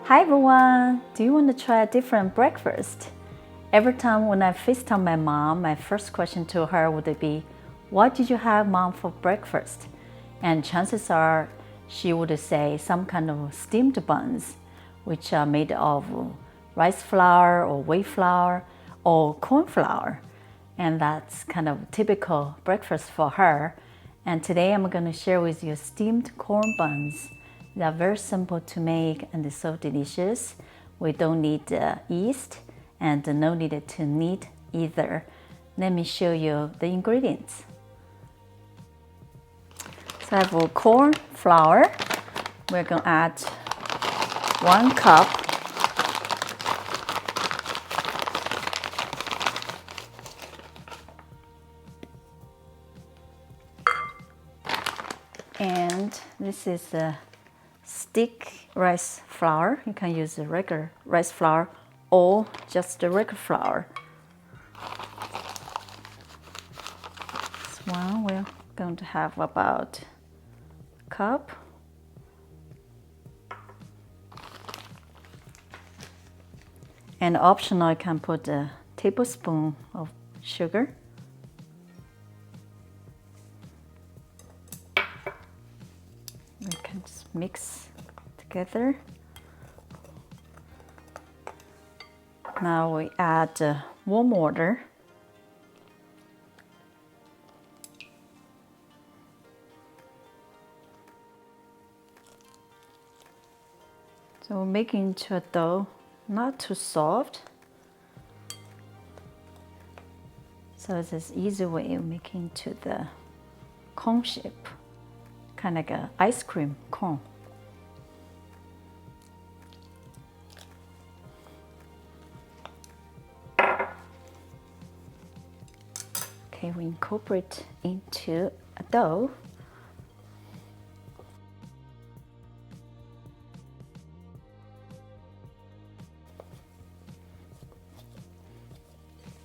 Hi everyone! Do you want to try a different breakfast? Every time when I FaceTime my mom, my first question to her would be, "What did you have, mom, for breakfast?" And chances are she would say some kind of steamed buns, which are made of rice flour or wheat flour or corn flour. And that's kind of typical breakfast for her. And today I'm going to share with you steamed corn buns. They are very simple to make and they're so delicious. We don't need yeast and no need to knead either. Let me show you the ingredients. So I have corn flour. We're going to add 1 cup. And this is a stick rice flour. You can use the regular rice flour or just the regular flour. This one we're going to have about a cup. And optional, you can put a tablespoon of sugar. We can just mix together. Now we add warm water. So we're making into a dough, not too soft. So it's this easy way of making to the cone shape, kind of like an ice cream cone. Okay, we incorporate into a dough.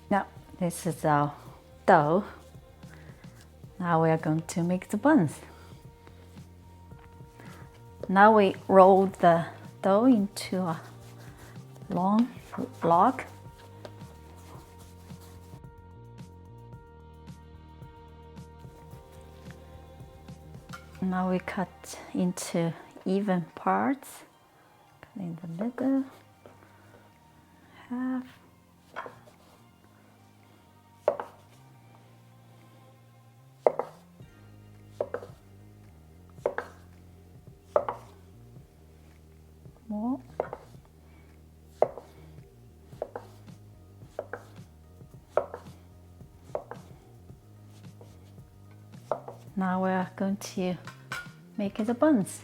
Now, this is our dough. Now we are going to make the buns. Now we roll the dough into a long block. Now we cut into even parts. Cut in the middle, half. More. Now we're going to make the buns.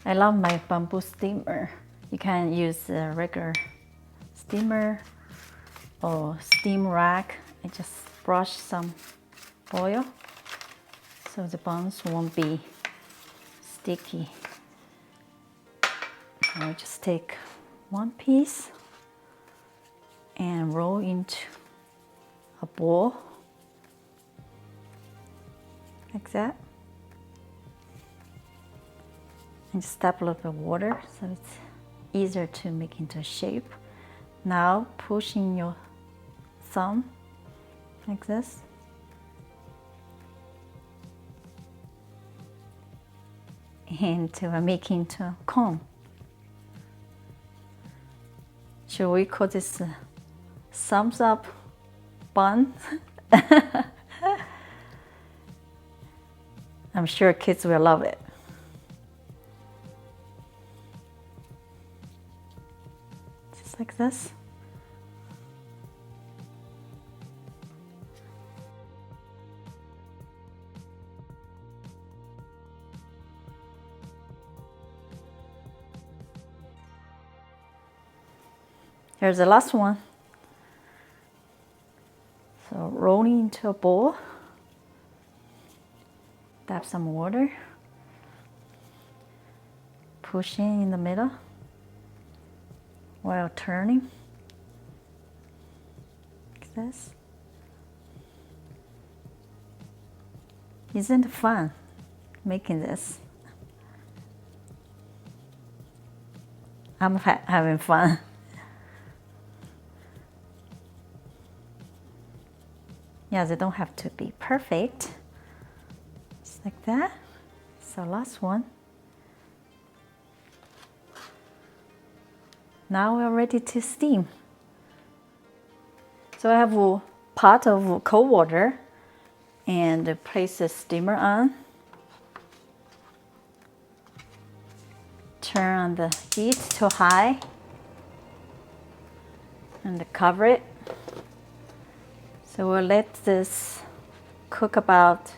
I love my bamboo steamer. You can use a regular steamer or steam rack. I just brush some oil so the buns won't be sticky. I'll just take one piece and roll into a ball like that. And just tap a little bit of water so it's easier to make into a shape. Now push in your thumb like this. And we're making into a cone. Should we call this a thumbs up bun? I'm sure kids will love it. Just like this. Here's the last one. So rolling into a bowl. Dab some water. Push in the middle while turning. Like this. Isn't it fun making this? I'm having fun. Yeah, they don't have to be perfect. Just like that. So last one. Now we're ready to steam. So I have a pot of cold water and place the steamer on. Turn on the heat to high and cover it. So we'll let this cook about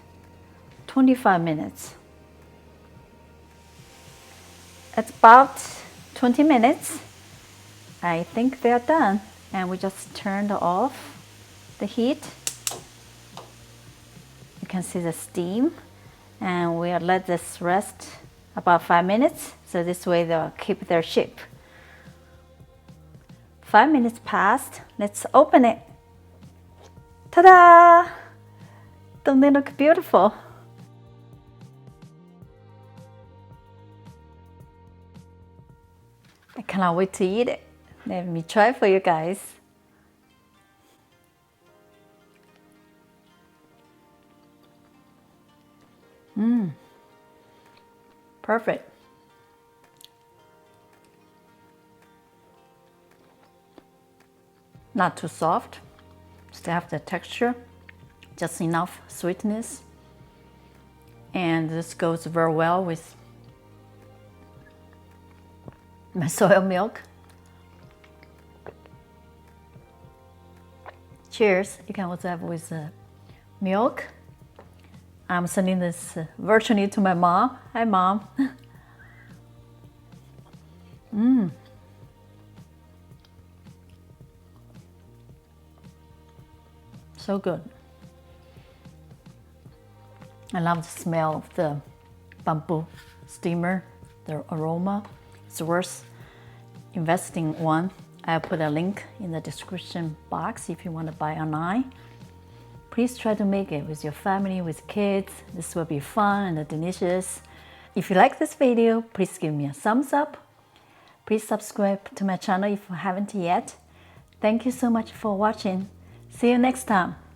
25 minutes. At about 20 minutes, I think they're done. And we just turned off the heat. You can see the steam. And we'll let this rest about 5 minutes. So this way they'll keep their shape. 5 minutes passed. Let's open it. Ta-da! Don't they look beautiful? I cannot wait to eat it. Let me try for you guys. Perfect. Not too soft. Still have the texture. Just enough sweetness. And this goes very well with my soy milk. Cheers. You can also have with milk. I'm sending this virtually to my mom. Hi, Mom. So good. I love the smell of the bamboo steamer, the aroma. It's worth investing in one. I'll put a link in the description box if you want to buy online. Please try to make it with your family, with kids. This will be fun and delicious. If you like this video, please give me a thumbs up. Please subscribe to my channel if you haven't yet. Thank you so much for watching. See you next time.